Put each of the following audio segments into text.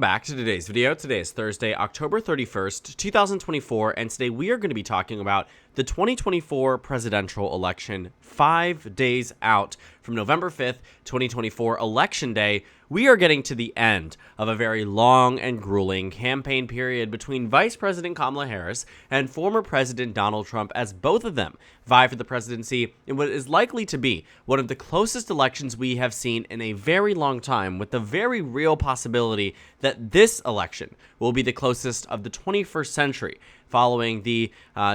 Back to today's video. Today is Thursday, October 31st, 2024, and today we are going to be talking about the 2024 presidential election 5 days out from November 5th, 2024, Election Day. We are getting to the end of a very long and grueling campaign period between Vice President Kamala Harris and former President Donald Trump, as both of them vie for the presidency in what is likely to be one of the closest elections we have seen in a very long time, with the very real possibility that this election will be the closest of the 21st century. Following the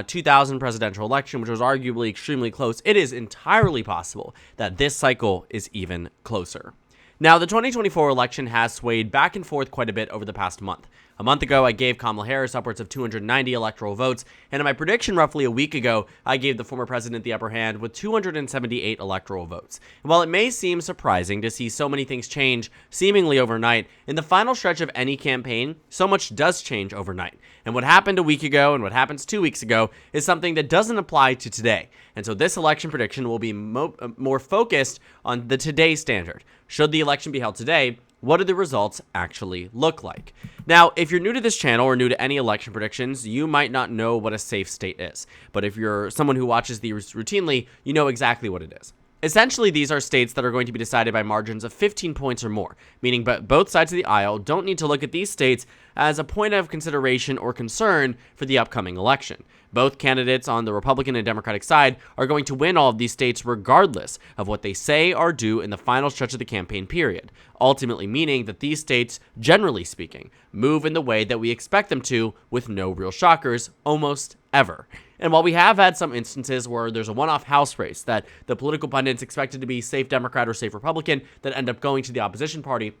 2000 presidential election, which was arguably extremely close, it is entirely possible that this cycle is even closer. Now, the 2024 election has swayed back and forth quite a bit over the past month. A month ago, I gave Kamala Harris upwards of 290 electoral votes, and in my prediction roughly a week ago, I gave the former president the upper hand with 278 electoral votes. And while it may seem surprising to see so many things change seemingly overnight, in the final stretch of any campaign, so much does change overnight. And what happened a week ago and what happens 2 weeks ago is something that doesn't apply to today. And so this election prediction will be more focused on the today standard. Should the election be held today, what do the results actually look like? Now, if you're new to this channel or new to any election predictions, you might not know what a safe state is. But if you're someone who watches these routinely, you know exactly what it is. Essentially, these are states that are going to be decided by margins of 15 points or more, meaning both sides of the aisle don't need to look at these states as a point of consideration or concern for the upcoming election. Both candidates on the Republican and Democratic side are going to win all of these states regardless of what they say or do in the final stretch of the campaign period, ultimately meaning that these states, generally speaking, move in the way that we expect them to, with no real shockers almost ever. And while we have had some instances where there's a one-off House race that the political pundits expected to be safe Democrat or safe Republican that end up going to the opposition party,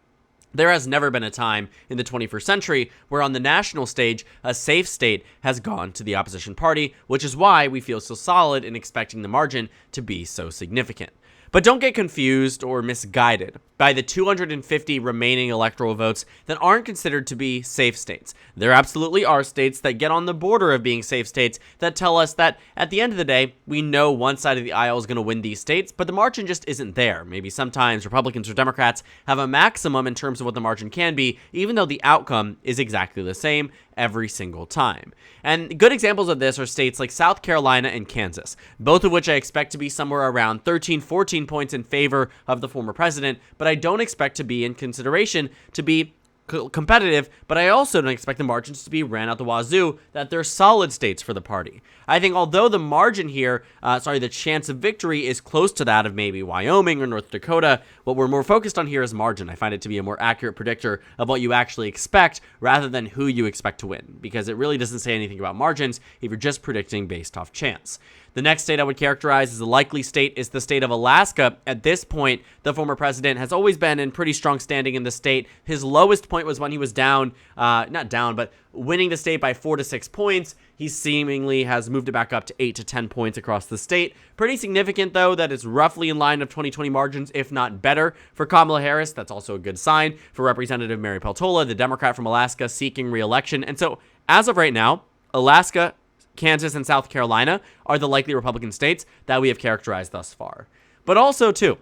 there has never been a time in the 21st century where on the national stage, a safe state has gone to the opposition party, which is why we feel so solid in expecting the margin to be so significant. But don't get confused or misguided by the 250 remaining electoral votes that aren't considered to be safe states. There absolutely are states that get on the border of being safe states that tell us that at the end of the day, we know one side of the aisle is going to win these states, but the margin just isn't there. Maybe sometimes Republicans or Democrats have a maximum in terms of what the margin can be, even though the outcome is exactly the same every single time. And good examples of this are states like South Carolina and Kansas, both of which I expect to be somewhere around 13, 14 points in favor of the former president, but I don't expect to be in consideration to be competitive, but I also don't expect the margins to be ran out the wazoo, that they're solid states for the party. I think although the margin here, the chance of victory is close to that of maybe Wyoming or North Dakota, what we're more focused on here is margin. I find it to be a more accurate predictor of what you actually expect rather than who you expect to win, because it really doesn't say anything about margins if you're just predicting based off chance. The next state I would characterize as a likely state is the state of Alaska. At this point, the former president has always been in pretty strong standing in the state. His lowest point was when he was winning the state by 4 to 6 points. He seemingly has moved it back up to 8 to 10 points across the state. Pretty significant, though, that it's roughly in line of 2020 margins, if not better, for Kamala Harris. That's also a good sign for Representative Mary Peltola, the Democrat from Alaska seeking re-election. And so, as of right now, Alaska, Kansas, and South Carolina are the likely Republican states that we have characterized thus far. But also, too,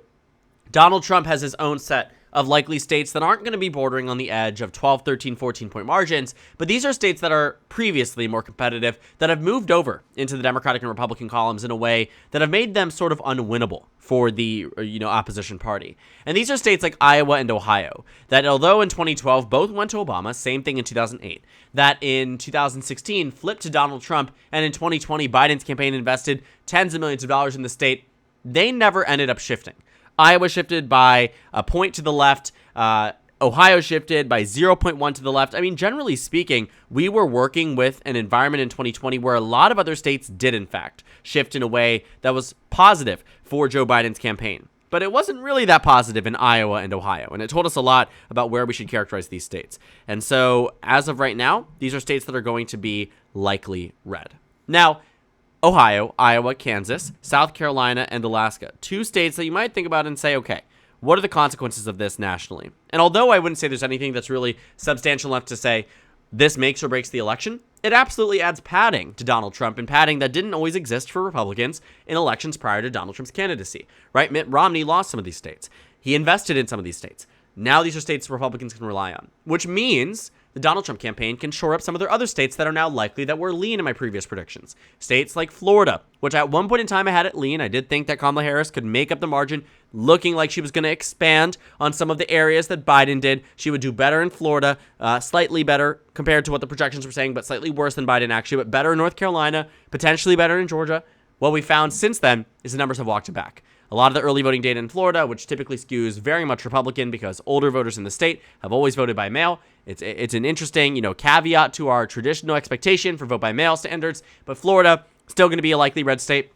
Donald Trump has his own set of likely states that aren't going to be bordering on the edge of 12, 13, 14-point margins, but these are states that are previously more competitive, that have moved over into the Democratic and Republican columns in a way that have made them sort of unwinnable for the opposition party. And these are states like Iowa and Ohio, that although in 2012 both went to Obama, same thing in 2008, that in 2016 flipped to Donald Trump, and in 2020 Biden's campaign invested tens of millions of dollars in the state, they never ended up shifting. Iowa shifted by a point to the left. Ohio shifted by 0.1 to the left. I mean, generally speaking, we were working with an environment in 2020 where a lot of other states did, in fact, shift in a way that was positive for Joe Biden's campaign. But it wasn't really that positive in Iowa and Ohio, and it told us a lot about where we should characterize these states. And so, as of right now, these are states that are going to be likely red. Now, Ohio, Iowa, Kansas, South Carolina, and Alaska. 2 states that you might think about and say, okay, what are the consequences of this nationally? And although I wouldn't say there's anything that's really substantial enough to say this makes or breaks the election, it absolutely adds padding to Donald Trump, and padding that didn't always exist for Republicans in elections prior to Donald Trump's candidacy, right? Mitt Romney lost some of these states. He invested in some of these states. Now these are states Republicans can rely on, which means the Donald Trump campaign can shore up some of their other states that are now likely that were lean in my previous predictions. States like Florida, which at one point in time I had it lean. I did think that Kamala Harris could make up the margin, looking like she was going to expand on some of the areas that Biden did. She would do better in Florida, slightly better compared to what the projections were saying, but slightly worse than Biden actually, but better in North Carolina, potentially better in Georgia. What we found since then is the numbers have walked it back. A lot of the early voting data in Florida, which typically skews very much Republican because older voters in the state have always voted by mail. It's an interesting, caveat to our traditional expectation for vote by mail standards. But Florida, still going to be a likely red state.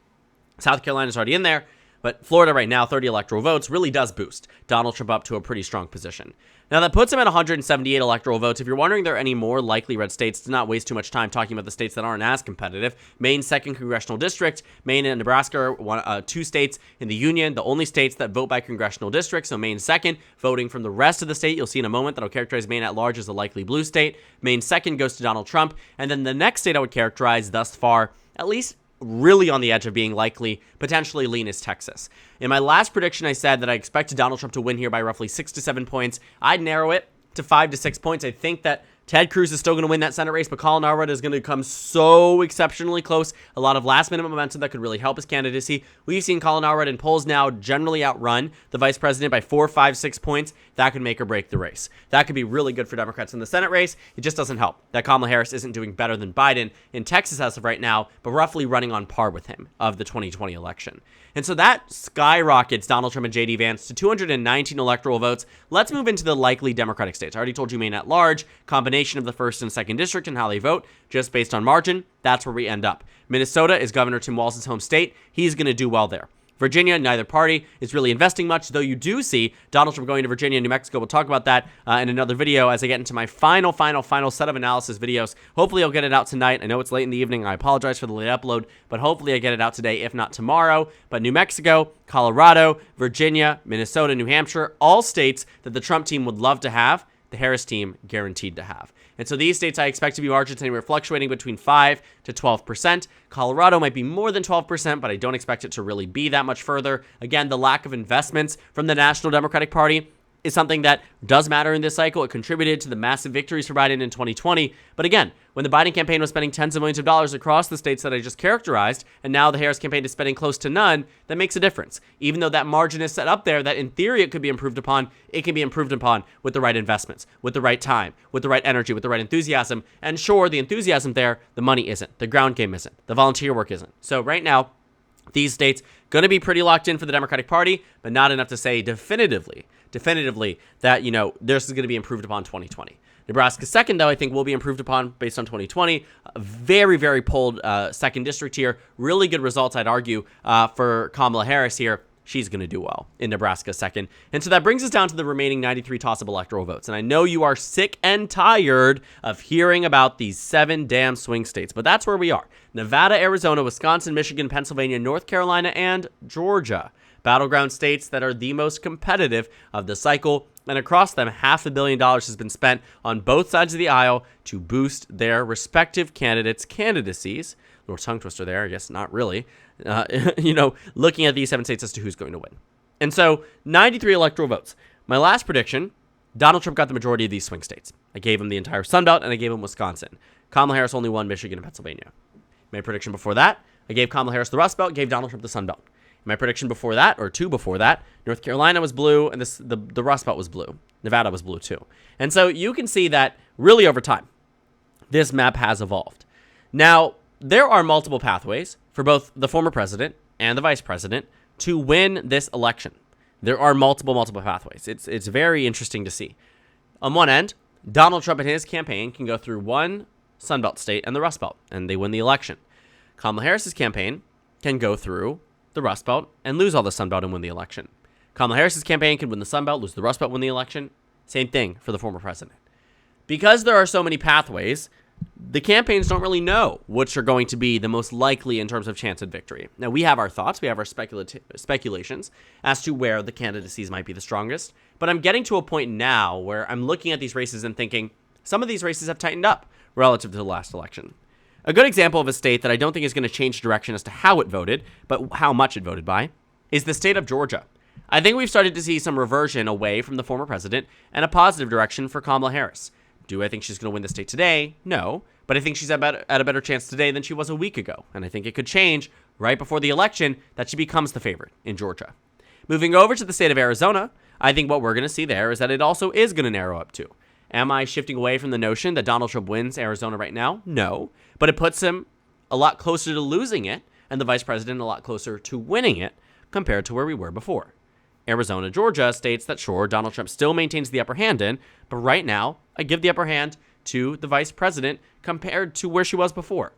South Carolina's already in there. But Florida right now, 30 electoral votes, really does boost Donald Trump up to a pretty strong position. Now, that puts him at 178 electoral votes. If you're wondering there are any more likely red states, to not waste too much time talking about the states that aren't as competitive. Maine's 2nd congressional district. Maine and Nebraska are 2 states in the union, the only states that vote by congressional district. So Maine's 2nd, voting from the rest of the state. You'll see in a moment that I'll characterize Maine at large as a likely blue state. Maine's 2nd goes to Donald Trump. And then the next state I would characterize thus far, at least really on the edge of being likely, potentially lean, is Texas. In my last prediction, I said that I expected Donald Trump to win here by roughly 6 to 7 points. I'd narrow it to 5 to 6 points. I think that Ted Cruz is still going to win that Senate race, but Colin Alred is going to come so exceptionally close. A lot of last-minute momentum that could really help his candidacy. We've seen Colin Alred in polls now generally outrun the vice president by 4, 5, 6 points. That could make or break the race. That could be really good for Democrats in the Senate race. It just doesn't help that Kamala Harris isn't doing better than Biden in Texas as of right now, but roughly running on par with him of the 2020 election. And so that skyrockets Donald Trump and J.D. Vance to 219 electoral votes. Let's move into the likely Democratic states. I already told you Maine at large, combination of the 1st and 2nd district and how they vote, just based on margin. That's where we end up. Minnesota is Governor Tim Walz's home state. He's going to do well there. Virginia, neither party is really investing much, though you do see Donald Trump going to Virginia and New Mexico. We'll talk about that in another video as I get into my final set of analysis videos. Hopefully I'll get it out tonight. I know it's late in the evening. I apologize for the late upload, but hopefully I get it out today, if not tomorrow. But New Mexico, Colorado, Virginia, Minnesota, New Hampshire, all states that the Trump team would love to have, the Harris team guaranteed to have. And so these states I expect to be margins anywhere fluctuating between 5 to 12%. Colorado might be more than 12%, but I don't expect it to really be that much further. Again, the lack of investments from the National Democratic Party is something that does matter in this cycle. It contributed to the massive victories for Biden in 2020. But again, when the Biden campaign was spending tens of millions of dollars across the states that I just characterized, and now the Harris campaign is spending close to none, that makes a difference. Even though that margin is set up there, that in theory it could be improved upon, it can be improved upon with the right investments, with the right time, with the right energy, with the right enthusiasm. And sure, the enthusiasm there, the money isn't, the ground game isn't, the volunteer work isn't. So right now, these states going to be pretty locked in for the Democratic Party, but not enough to say definitively that, this is going to be improved upon 2020. Nebraska 2nd, though, I think will be improved upon based on 2020. A very, very pulled 2nd district here. Really good results, I'd argue, for Kamala Harris here. She's going to do well in Nebraska 2nd. And so that brings us down to the remaining 93 tossable electoral votes. And I know you are sick and tired of hearing about these 7 damn swing states, but that's where we are. Nevada, Arizona, Wisconsin, Michigan, Pennsylvania, North Carolina, and Georgia. Battleground states that are the most competitive of the cycle. And across them, $500 million has been spent on both sides of the aisle to boost their respective candidates' candidacies. A little tongue twister there, I guess not really. Looking at these 7 states as to who's going to win. And so, 93 electoral votes. My last prediction, Donald Trump got the majority of these swing states. I gave him the entire Sun Belt, and I gave him Wisconsin. Kamala Harris only won Michigan and Pennsylvania. My prediction before that, I gave Kamala Harris the Rust Belt, gave Donald Trump the Sun Belt. My prediction before that, or 2 before that, North Carolina was blue, and the Rust Belt was blue. Nevada was blue, too. And so you can see that, really over time, this map has evolved. Now, there are multiple pathways for both the former president and the vice president to win this election. There are multiple pathways. It's very interesting to see. On one end, Donald Trump and his campaign can go through one Sunbelt state and the Rust Belt, and they win the election. Kamala Harris's campaign can go through the Rust Belt and lose all the Sun Belt and win the election. Kamala Harris's campaign can win the Sun Belt, lose the Rust Belt, win the election. Same thing for the former president. Because there are so many pathways, the campaigns don't really know which are going to be the most likely in terms of chance of victory. Now, we have our thoughts, we have our speculations as to where the candidacies might be the strongest, but I'm getting to a point now where I'm looking at these races and thinking some of these races have tightened up relative to the last election. A good example of a state that I don't think is going to change direction as to how it voted, but how much it voted by, is the state of Georgia. I think we've started to see some reversion away from the former president and a positive direction for Kamala Harris. Do I think she's going to win the state today? No, but I think she's at a better chance today than she was a week ago, and I think it could change right before the election that she becomes the favorite in Georgia. Moving over to the state of Arizona, I think what we're going to see there is that it also is going to narrow up too. Am I shifting away from the notion that Donald Trump wins Arizona right now? No, but it puts him a lot closer to losing it and the vice president a lot closer to winning it compared to where we were before. Arizona, Georgia states that sure, Donald Trump still maintains the upper hand in, but right now, I give the upper hand to the vice president compared to where she was before.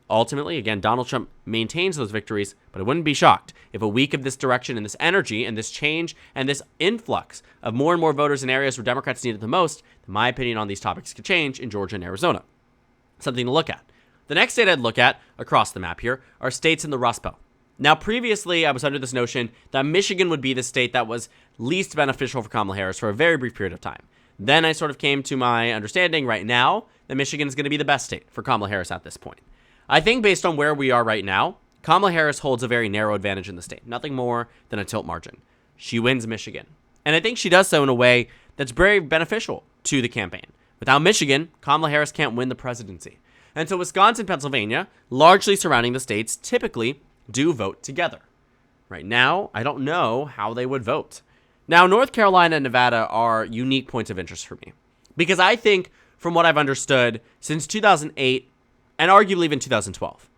Ultimately, again, Donald Trump maintains those victories, but I wouldn't be shocked if a week of this direction and this energy and this change and this influx of more and more voters in areas where Democrats need it the most, my opinion on these topics could change in Georgia and Arizona. Something to look at. The next state I'd look at across the map here are states in the Rust Belt. Now, previously, I was under this notion that Michigan would be the state that was least beneficial for Kamala Harris for a very brief period of time. Then I sort of came to my understanding right now that Michigan is going to be the best state for Kamala Harris at this point. I think based on where we are right now, Kamala Harris holds a very narrow advantage in the state, nothing more than a tilt margin. She wins Michigan. And I think she does so in a way that's very beneficial to the campaign. Without Michigan, Kamala Harris can't win the presidency. And so Wisconsin, Pennsylvania, largely surrounding the states, typically do vote together. Right now, I don't know how they would vote. Now, North Carolina and Nevada are unique points of interest for me because I think, from what I've understood, since 2008 and arguably even 2012,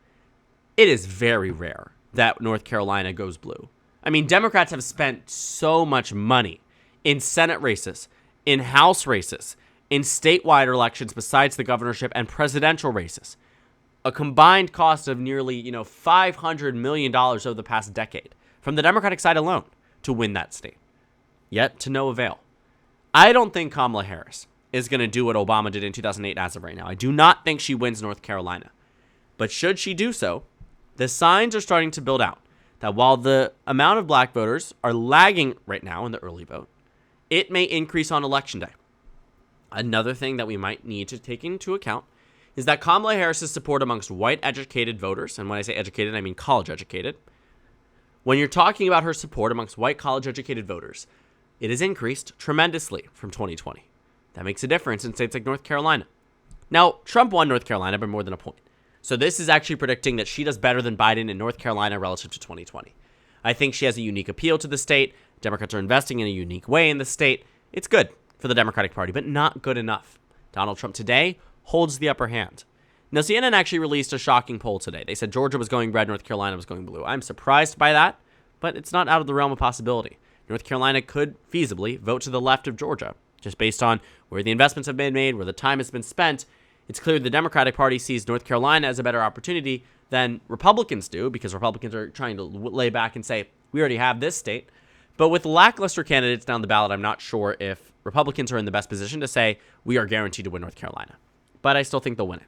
it is very rare that North Carolina goes blue. I mean, Democrats have spent so much money in Senate races, in House races, in statewide elections besides the governorship and presidential races. A combined cost of nearly, $500 million over the past decade from the Democratic side alone to win that state. Yet to no avail. I don't think Kamala Harris is going to do what Obama did in 2008 as of right now. I do not think she wins North Carolina. But should she do so, the signs are starting to build out that while the amount of black voters are lagging right now in the early vote, it may increase on election day. Another thing that we might need to take into account is that Kamala Harris's support amongst white educated voters, and when I say educated, I mean college educated, when you're talking about her support amongst white college educated voters, it has increased tremendously from 2020. That makes a difference in states like North Carolina. Now, Trump won North Carolina by more than a point. So this is actually predicting that she does better than Biden in North Carolina relative to 2020. I think she has a unique appeal to the state. Democrats are investing in a unique way in the state. It's good for the Democratic Party, but not good enough. Donald Trump today holds the upper hand. Now, CNN actually released a shocking poll today. They said Georgia was going red, North Carolina was going blue. I'm surprised by that, but it's not out of the realm of possibility. North Carolina could feasibly vote to the left of Georgia, just based on where the investments have been made, where the time has been spent. It's clear the Democratic Party sees North Carolina as a better opportunity than Republicans do, because Republicans are trying to lay back and say, we already have this state. But with lackluster candidates down the ballot, I'm not sure if Republicans are in the best position to say, we are guaranteed to win North Carolina. But I still think they'll win it.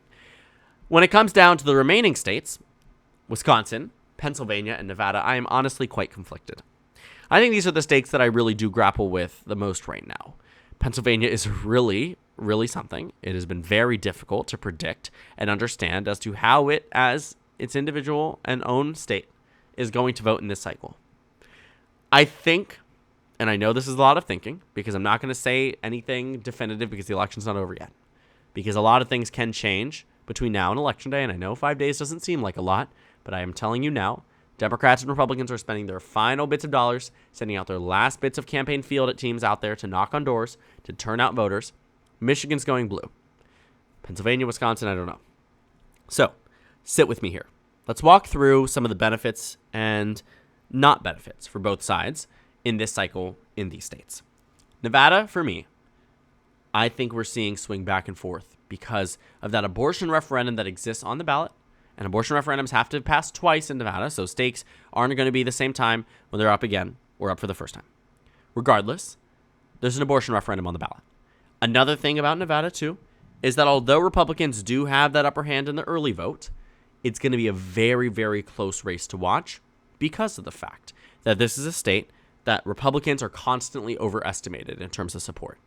When it comes down to the remaining states, Wisconsin, Pennsylvania, and Nevada, I am honestly quite conflicted. I think these are the states that I really do grapple with the most right now. Pennsylvania is really, really something. It has been very difficult to predict and understand as to how it, as its individual and own state, is going to vote in this cycle. I think, and I know this is a lot of thinking, because I'm not going to say anything definitive because the election's not over yet. Because a lot of things can change between now and Election Day, and I know 5 days doesn't seem like a lot, but I am telling you now, Democrats and Republicans are spending their final bits of dollars, sending out their last bits of campaign field at teams out there to knock on doors, to turn out voters. Michigan's going blue. Pennsylvania, Wisconsin, I don't know. So, sit with me here. Let's walk through some of the benefits and not benefits for both sides in this cycle in these states. Nevada, for me, I think we're seeing swing back and forth because of that abortion referendum that exists on the ballot. And abortion referendums have to pass twice in Nevada, so stakes aren't going to be the same time when they're up again or up for the first time. Regardless, there's an abortion referendum on the ballot. Another thing about Nevada, too, is that although Republicans do have that upper hand in the early vote, it's going to be a very, very close race to watch because of the fact that this is a state that Republicans are constantly overestimated in terms of support.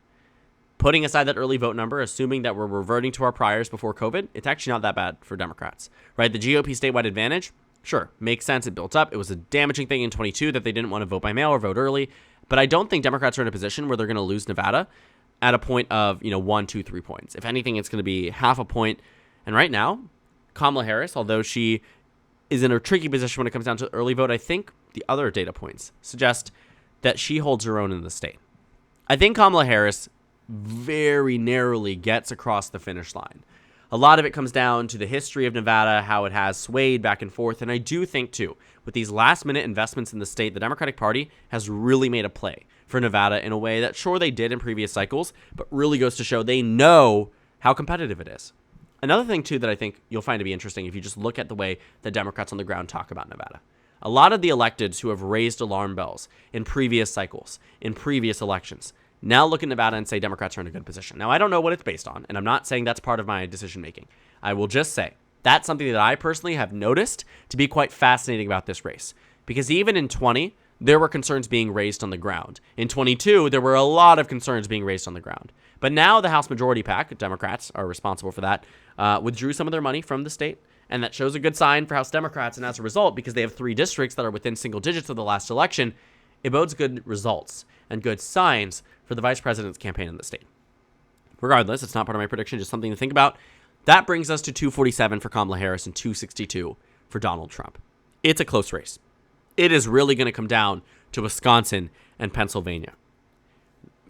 Putting aside that early vote number, assuming that we're reverting to our priors before COVID, it's actually not that bad for Democrats, right? The GOP statewide advantage Sure, makes sense. It built up. It was a damaging thing in 22 that they didn't want to vote by mail or vote early. But I don't think Democrats are in a position where they're going to lose Nevada at a point of, 1, 2, 3 points. If anything, it's going to be half a point. And right now, Kamala Harris, although she is in a tricky position when it comes down to the early vote, I think the other data points suggest that she holds her own in the state. I think Kamala Harris very narrowly gets across the finish line. A lot of it comes down to the history of Nevada, how it has swayed back and forth. And I do think, too, with these last-minute investments in the state, the Democratic Party has really made a play for Nevada in a way that, sure, they did in previous cycles, but really goes to show they know how competitive it is. Another thing, too, that I think you'll find to be interesting if you just look at the way the Democrats on the ground talk about Nevada. A lot of the electeds who have raised alarm bells in previous cycles, in previous elections, now look at Nevada and say Democrats are in a good position. Now, I don't know what it's based on, and I'm not saying that's part of my decision-making. I will just say that's something that I personally have noticed to be quite fascinating about this race. Because even in 20, there were concerns being raised on the ground. In 22, there were a lot of concerns being raised on the ground. But now the House Majority PAC, Democrats are responsible for that, withdrew some of their money from the state. And that shows a good sign for House Democrats. And as a result, because they have 3 districts that are within single digits of the last election, it bodes good results and good signs for the vice president's campaign in the state. Regardless, it's not part of my prediction, just something to think about. That brings us to 247 for Kamala Harris and 262 for Donald Trump. It's a close race. It is really going to come down to Wisconsin and Pennsylvania.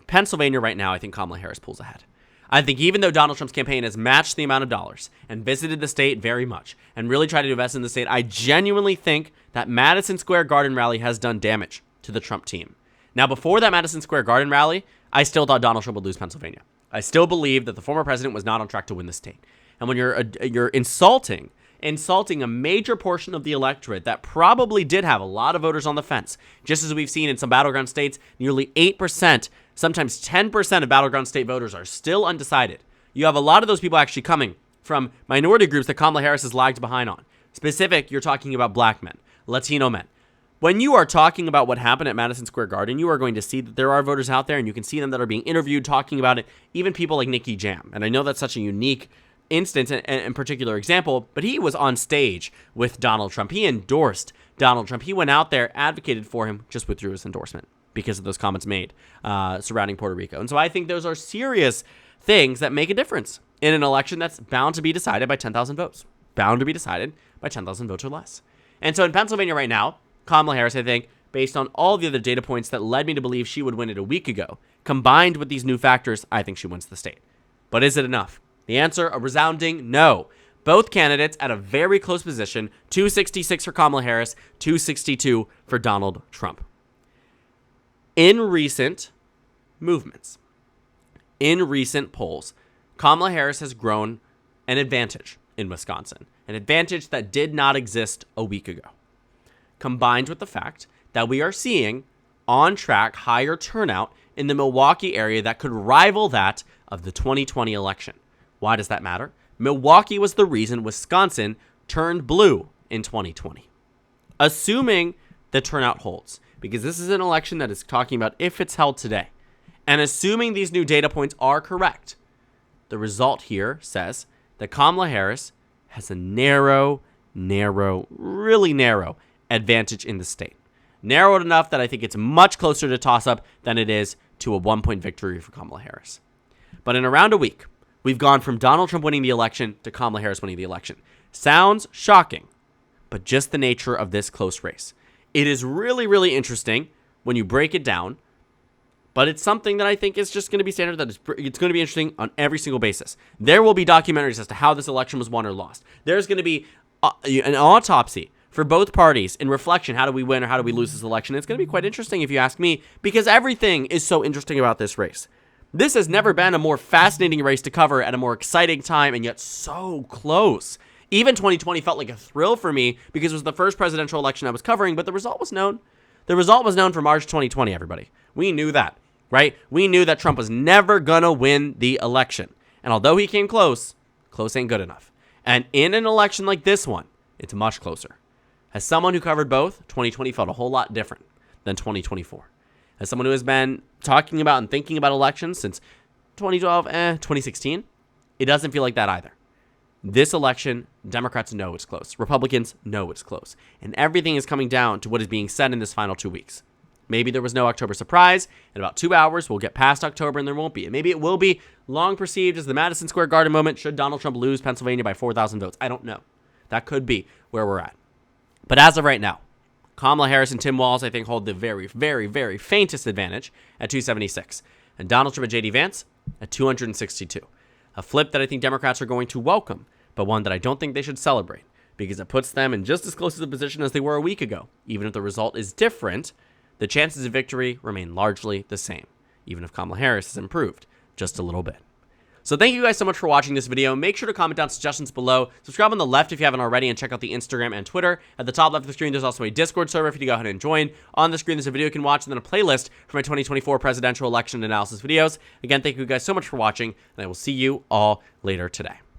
Pennsylvania right now, I think Kamala Harris pulls ahead. I think even though Donald Trump's campaign has matched the amount of dollars and visited the state very much and really tried to invest in the state, I genuinely think that Madison Square Garden rally has done damage to the Trump team. Now, before that Madison Square Garden rally, I still thought Donald Trump would lose Pennsylvania. I still believed that the former president was not on track to win the state. And when you're insulting a major portion of the electorate that probably did have a lot of voters on the fence, just as we've seen in some battleground states, nearly 8%, sometimes 10% of battleground state voters are still undecided. You have a lot of those people actually coming from minority groups that Kamala Harris has lagged behind on. Specific, you're talking about black men, Latino men. When you are talking about what happened at Madison Square Garden, you are going to see that there are voters out there, and you can see them that are being interviewed talking about it, even people like Nikki Jam. And I know that's such a unique instance and particular example, but he was on stage with Donald Trump. He endorsed Donald Trump. He went out there, advocated for him, just withdrew his endorsement because of those comments made surrounding Puerto Rico. And so I think those are serious things that make a difference in an election that's bound to be decided by 10,000 votes. Bound to be decided by 10,000 votes or less. And so in Pennsylvania right now, Kamala Harris, I think, based on all the other data points that led me to believe she would win it a week ago, combined with these new factors, I think she wins the state. But is it enough? The answer, a resounding no. Both candidates at a very close position, 266 for Kamala Harris, 262 for Donald Trump. In recent movements, in recent polls, Kamala Harris has grown an advantage in Wisconsin, an advantage that did not exist a week ago, combined with the fact that we are seeing on-track higher turnout in the Milwaukee area that could rival that of the 2020 election. Why does that matter? Milwaukee was the reason Wisconsin turned blue in 2020. Assuming the turnout holds, because this is an election that is talking about if it's held today, and assuming these new data points are correct, the result here says that Kamala Harris has a really narrow advantage in the state. Narrowed enough that I think it's much closer to toss-up than it is to a 1-point victory for Kamala Harris. But in around a week, we've gone from Donald Trump winning the election to Kamala Harris winning the election. Sounds shocking, but just the nature of this close race. It is really, really interesting when you break it down, but it's something that I think is just going to be standard. That it's going to be interesting on every single basis. There will be documentaries as to how this election was won or lost. There's going to be an autopsy for both parties in reflection. How do we win or how do we lose this election? It's going to be quite interesting if you ask me, because everything is so interesting about this race. This has never been a more fascinating race to cover at a more exciting time, and yet so close. Even 2020 felt like a thrill for me because it was the first presidential election I was covering, but the result was known. The result was known for March 2020, everybody. We knew that, right? We knew that Trump was never going to win the election. And although he came close, close ain't good enough. And in an election like this one, it's much closer. As someone who covered both, 2020 felt a whole lot different than 2024. As someone who has been talking about and thinking about elections since 2012, 2016, it doesn't feel like that either. This election, Democrats know it's close. Republicans know it's close. And everything is coming down to what is being said in this final 2 weeks. Maybe there was no October surprise. In about 2 hours, we'll get past October and there won't be. And maybe it will be long perceived as the Madison Square Garden moment should Donald Trump lose Pennsylvania by 4,000 votes. I don't know. That could be where we're at. But as of right now, Kamala Harris and Tim Walz, I think, hold the very, very, very faintest advantage at 276. And Donald Trump and J.D. Vance at 262. A flip that I think Democrats are going to welcome, but one that I don't think they should celebrate because it puts them in just as close to the position as they were a week ago. Even if the result is different, the chances of victory remain largely the same, even if Kamala Harris has improved just a little bit. So thank you guys so much for watching this video. Make sure to comment down suggestions below. Subscribe on the left if you haven't already, and check out the Instagram and Twitter. At the top left of the screen, there's also a Discord server for you to go ahead and join. On the screen, there's a video you can watch, and then a playlist for my 2024 presidential election analysis videos. Again, thank you guys so much for watching, and I will see you all later today.